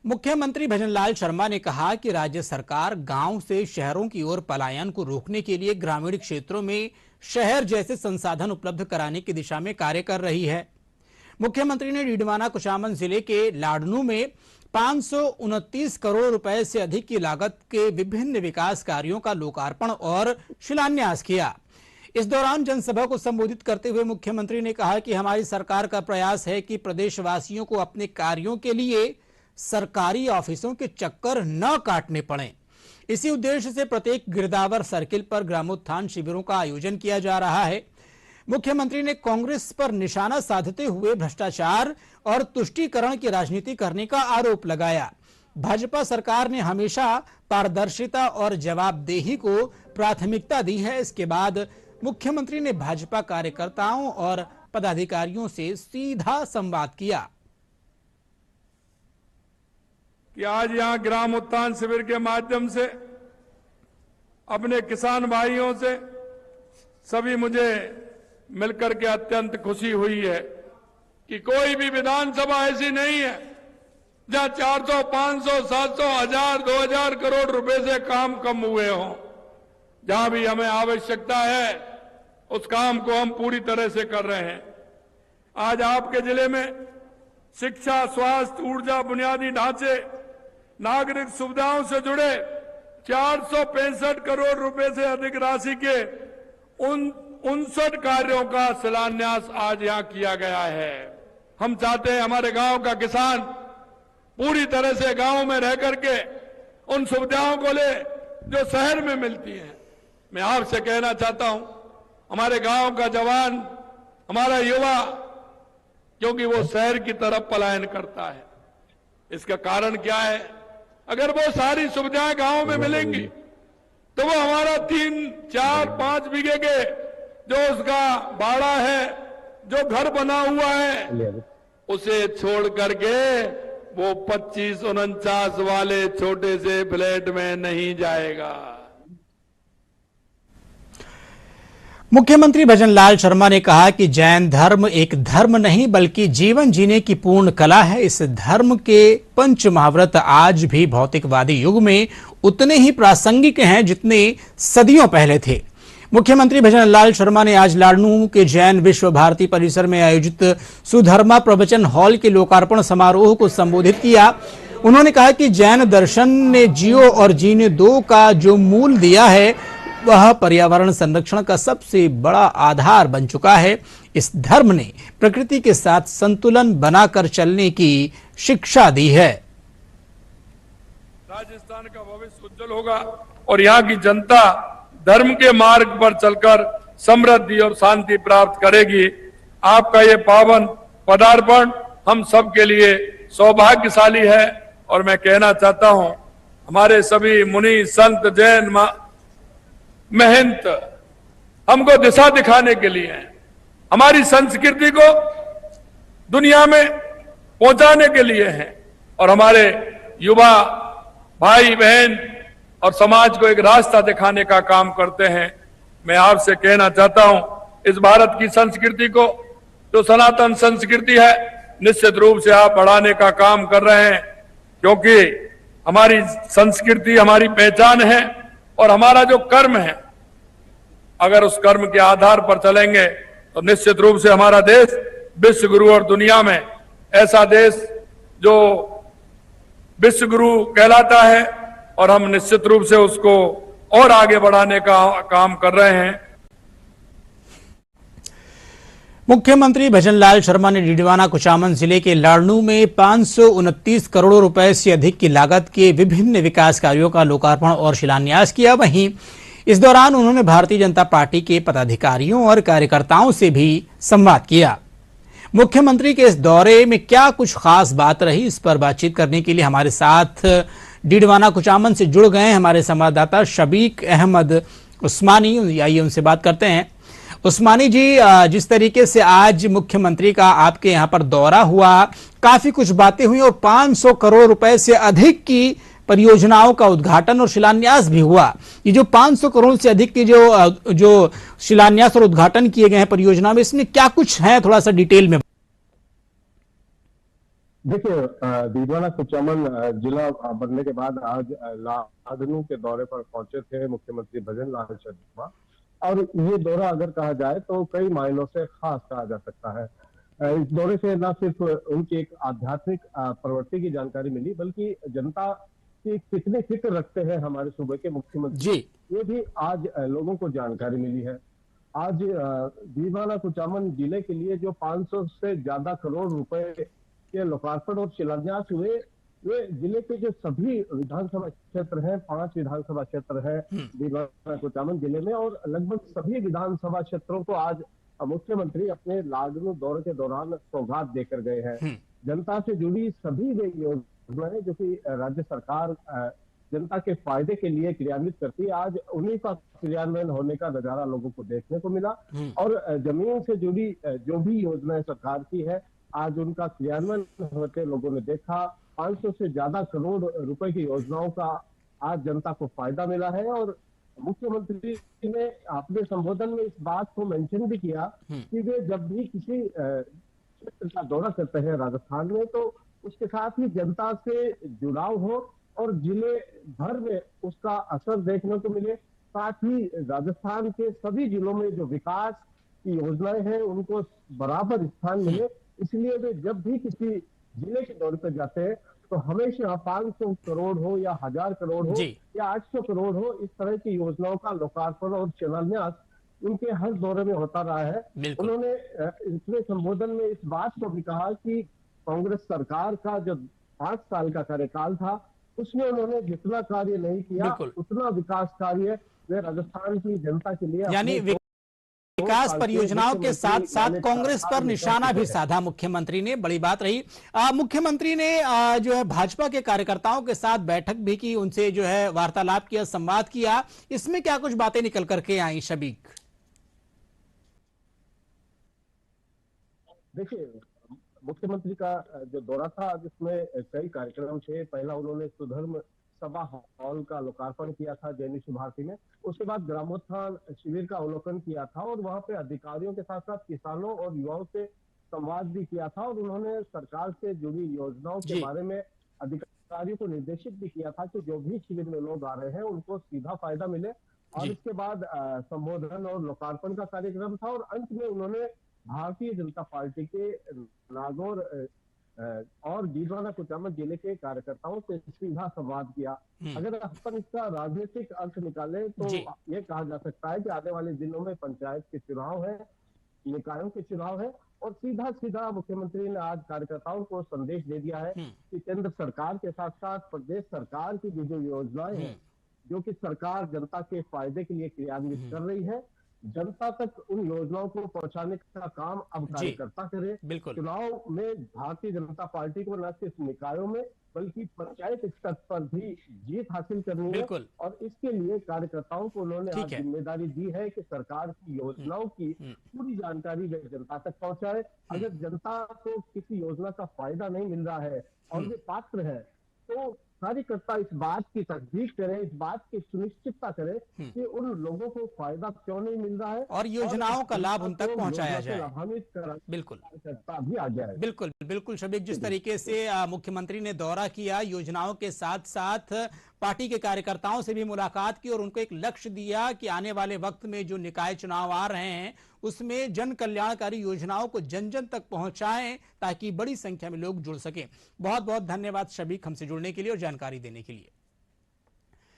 मुख्यमंत्री भजनलाल शर्मा ने कहा कि राज्य सरकार गांव से शहरों की ओर पलायन को रोकने के लिए ग्रामीण क्षेत्रों में शहर जैसे संसाधन उपलब्ध कराने की दिशा में कार्य कर रही है। मुख्यमंत्री ने डीडवाना कुचामन जिले के लाडनू में 529 करोड़ रुपए से अधिक की लागत के विभिन्न विकास कार्यों का लोकार्पण और शिलान्यास किया। इस दौरान जनसभा को संबोधित करते हुए मुख्यमंत्री ने कहा कि हमारी सरकार का प्रयास है कि प्रदेशवासियों को अपने कार्यों के लिए सरकारी ऑफिसों के चक्कर न काटने पड़े। इसी उद्देश्य से प्रत्येक गिरदावर सर्किल पर ग्रामोत्थान शिविरों का आयोजन किया जा रहा है। मुख्यमंत्री ने कांग्रेस पर निशाना साधते हुए भ्रष्टाचार और तुष्टीकरण की राजनीति करने का आरोप लगाया। भाजपा सरकार ने हमेशा पारदर्शिता और जवाबदेही को प्राथमिकता दी है। इसके बाद मुख्यमंत्री ने भाजपा कार्यकर्ताओं और पदाधिकारियों से सीधा संवाद किया कि आज यहां ग्राम उत्थान शिविर के माध्यम से अपने किसान भाइयों से सभी मुझे मिलकर के अत्यंत खुशी हुई है कि कोई भी विधानसभा ऐसी नहीं है जहां 400, 500, 700, 1000, 2000 करोड़ रुपए से काम कम हुए हों। जहां भी हमें आवश्यकता है उस काम को हम पूरी तरह से कर रहे हैं। आज आपके जिले में शिक्षा, स्वास्थ्य, ऊर्जा, बुनियादी ढांचे, नागरिक सुविधाओं से जुड़े 465 करोड़ रुपए से अधिक राशि के 59 कार्यों का शिलान्यास आज यहां किया गया है। हम चाहते हैं हमारे गांव का किसान पूरी तरह से गांव में रह करके उन सुविधाओं को ले जो शहर में मिलती हैं। मैं आपसे कहना चाहता हूं, हमारे गांव का जवान, हमारा युवा, क्योंकि वो शहर की तरफ पलायन करता है, इसका कारण क्या है? अगर वो सारी सुविधाएं गांव में मिलेंगी तो वो हमारा 3, 4, 5 बीघे के जो उसका बाड़ा है, जो घर बना हुआ है, उसे छोड़ करके वो 25-49 वाले छोटे से फ्लैट में नहीं जाएगा। मुख्यमंत्री भजनलाल शर्मा ने कहा कि जैन धर्म एक धर्म नहीं बल्कि जीवन जीने की पूर्ण कला है। इस धर्म के पंच महाव्रत आज भी भौतिकवादी युग में उतने ही प्रासंगिक हैं जितने सदियों पहले थे। मुख्यमंत्री भजनलाल शर्मा ने आज लाडनू के जैन विश्व भारती परिसर में आयोजित सुधर्मा प्रवचन हॉल के लोकार्पण समारोह को संबोधित किया। उन्होंने कहा कि जैन दर्शन ने जियो और जीने दो का जो मूल दिया है वह पर्यावरण संरक्षण का सबसे बड़ा आधार बन चुका है। इस धर्म ने प्रकृति के साथ संतुलन बनाकर चलने की शिक्षा दी है। राजस्थान का भविष्य उज्जवल होगा और यहाँ की जनता धर्म के मार्ग पर चलकर समृद्धि और शांति प्राप्त करेगी। आपका ये पावन पदार्पण हम सब के लिए सौभाग्यशाली है और मैं कहना चाहता हूँ, हमारे सभी मुनि, संत, जैन महंत हमको दिशा दिखाने के लिए हैं, हमारी संस्कृति को दुनिया में पहुंचाने के लिए हैं और हमारे युवा भाई बहन और समाज को एक रास्ता दिखाने का काम करते हैं। मैं आपसे कहना चाहता हूं, इस भारत की संस्कृति को, जो सनातन संस्कृति है, निश्चित रूप से आप बढ़ाने का काम कर रहे हैं, क्योंकि हमारी संस्कृति हमारी पहचान है और हमारा जो कर्म है, अगर उस कर्म के आधार पर चलेंगे तो निश्चित रूप से हमारा देश विश्व गुरु और दुनिया में ऐसा देश जो विश्व गुरु कहलाता है और हम निश्चित रूप से उसको और आगे बढ़ाने का काम कर रहे हैं। मुख्यमंत्री भजनलाल शर्मा ने डीडवाना कुचामन जिले के लाडनू में 529 करोड़ रुपए से अधिक की लागत के विभिन्न विकास कार्यों का लोकार्पण और शिलान्यास किया। वहीं इस दौरान उन्होंने भारतीय जनता पार्टी के पदाधिकारियों और कार्यकर्ताओं से भी संवाद किया। मुख्यमंत्री के इस दौरे में क्या कुछ खास बात रही, इस पर बातचीत करने के लिए हमारे साथ डीडवाना कुचामन से जुड़ गए हमारे संवाददाता शबीक अहमद उस्मानी। आइए उनसे बात करते हैं। उस्मानी जी, जिस तरीके से आज मुख्यमंत्री का आपके यहाँ पर दौरा हुआ, काफी कुछ बातें हुई और 500 करोड़ रुपए से अधिक की परियोजनाओं का उद्घाटन और शिलान्यास भी हुआ। ये जो 500 करोड़ से अधिक की जो शिलान्यास और उद्घाटन किए गए हैं परियोजना में, इसमें क्या कुछ है, थोड़ा सा डिटेल में। देखिए, दीवाना कुचामन जिला बनने के बाद आज लादनू के दौरे पर पहुंचे थे मुख्यमंत्री भजन लाल शर्मा। और ये दौरा अगर कहा जाए तो कई मायनों से खास कहा जा सकता है। इस दौरे से न सिर्फ उनकी एक आध्यात्मिक प्रवृत्ति की जानकारी मिली, बल्कि जनता की कितनी फिक्र रखते हैं हमारे सूबे के मुख्यमंत्री, जी। ये भी आज लोगों को जानकारी मिली है। आज दीवाना कुचामन जिले के लिए जो 500 से ज्यादा करोड़ रुपए के लोकार्पण और शिलान्यास हुए, वे जिले के जो सभी विधानसभा क्षेत्र हैं, 5 विधानसभा क्षेत्र है दीवाना कुचामन जिले में, और लगभग सभी विधानसभा क्षेत्रों को आज मुख्यमंत्री अपने लादनू दौरे के दौरान सौगात देकर गए हैं। जनता से जुड़ी सभी वे योजनाएं जो कि राज्य सरकार जनता के फायदे के लिए क्रियान्वित करती है, आज उन्हीं का क्रियान्वयन होने का नजारा लोगों को देखने को मिला। और जमीन से जुड़ी जो भी योजनाएं सरकार की है, आज उनका क्रियान्वयन होते लोगों ने देखा। 500 से ज्यादा करोड़ रुपए की योजनाओं का आज जनता को फायदा मिला है। और मुख्यमंत्री ने अपने संबोधन में इस बात को मेंशन भी किया कि वे जब भी किसी क्षेत्र का दौरा करते हैं राजस्थान में, तो उसके साथ ही जनता से जुड़ाव हो और जिले भर में उसका असर देखने को मिले। साथ ही राजस्थान के सभी जिलों में जो विकास की योजनाएं हैं उनको बराबर स्थान मिले। इसलिए वे जब भी किसी जिले के दौरे पर जाते हैं तो हमेशा 500 करोड़ हो या 1000 करोड़ हो या 800 करोड़ हो, इस तरह की योजनाओं का लोकार्पण और शिलान्यास उनके हर दौरे में होता रहा है। उन्होंने अपने संबोधन में इस बात को भी कहा कि कांग्रेस सरकार का जो 5 साल का कार्यकाल था, उसमें उन्होंने जितना कार्य नहीं किया, उतना विकास कार्य वे राजस्थान की जनता के लिए, यानी विकास परियोजनाओं के साथ साथ कांग्रेस पर निशाना भी साधा मुख्यमंत्री ने। बड़ी बात रही। मुख्यमंत्री ने जो है भाजपा के कार्यकर्ताओं के साथ बैठक भी की, उनसे जो है वार्तालाप किया, संवाद किया। इसमें क्या कुछ बातें निकल करके आई शबीक? देखिए, मुख्यमंत्री का जो दौरा था जिसमें कई कार्यक्रम थे। पहला उन्होंने सुधर्म सभा हॉल का लोकार्पण किया था जैनिश भारती में। उसके बाद ग्रामोत्थान शिविर का अवलोकन किया था और वहां पे अधिकारियों के साथ साथ किसानों और युवाओं से संवाद भी किया था। और उन्होंने सरकार से जुड़ी योजनाओं के बारे में अधिकारियों को निर्देशित भी किया था कि जो भी शिविर में लोग आ रहे हैं उनको सीधा फायदा मिले। और इसके बाद संबोधन और लोकार्पण का कार्यक्रम था। और अंत में उन्होंने भारतीय जनता पार्टी के नागौर और दीवाना कुचामन जिले के कार्यकर्ताओं से सीधा संवाद किया। अगर अपन इसका राजनीतिक अर्थ निकाले तो ये कहा जा सकता है कि आने वाले दिनों में पंचायत के चुनाव है, निकायों के चुनाव है, और सीधा सीधा मुख्यमंत्री ने आज कार्यकर्ताओं को संदेश दे दिया है कि केंद्र सरकार के साथ साथ प्रदेश सरकार की जो योजनाएं हैं, जो कि सरकार जनता के फायदे के लिए क्रियान्वित कर रही है, जनता तक उन योजनाओं को पहुंचाने का काम अब कार्यकर्ता करे। चुनाव में भारतीय जनता पार्टी को न सिर्फ निकायों में बल्कि पंचायत स्तर पर भी जीत हासिल करनी है। और इसके लिए कार्यकर्ताओं को उन्होंने आज जिम्मेदारी दी है कि सरकार की योजनाओं की पूरी जानकारी वे जनता तक पहुंचाए। अगर जनता को किसी योजना का फायदा नहीं मिल रहा है और वे पात्र है, तो कार्यकर्ता इस बात की तस्दीक करे, इस बात की सुनिश्चितता करे कि उन लोगों को फायदा क्यों नहीं मिल रहा है और योजनाओं का लाभ उन तक पहुंचाया जाए। बिल्कुल भी आ जाए। बिल्कुल बिल्कुल शबीक, जिस तरीके से मुख्यमंत्री ने दौरा किया, योजनाओं के साथ साथ पार्टी के कार्यकर्ताओं से भी मुलाकात की और उनको एक लक्ष्य दिया कि आने वाले वक्त में जो निकाय चुनाव आ रहे हैं उसमें जन कल्याणकारी योजनाओं को जन जन तक पहुंचाएं ताकि बड़ी संख्या में लोग जुड़ सकें। बहुत बहुत धन्यवाद शबीक, हमसे जुड़ने के लिए और जानकारी देने के लिए।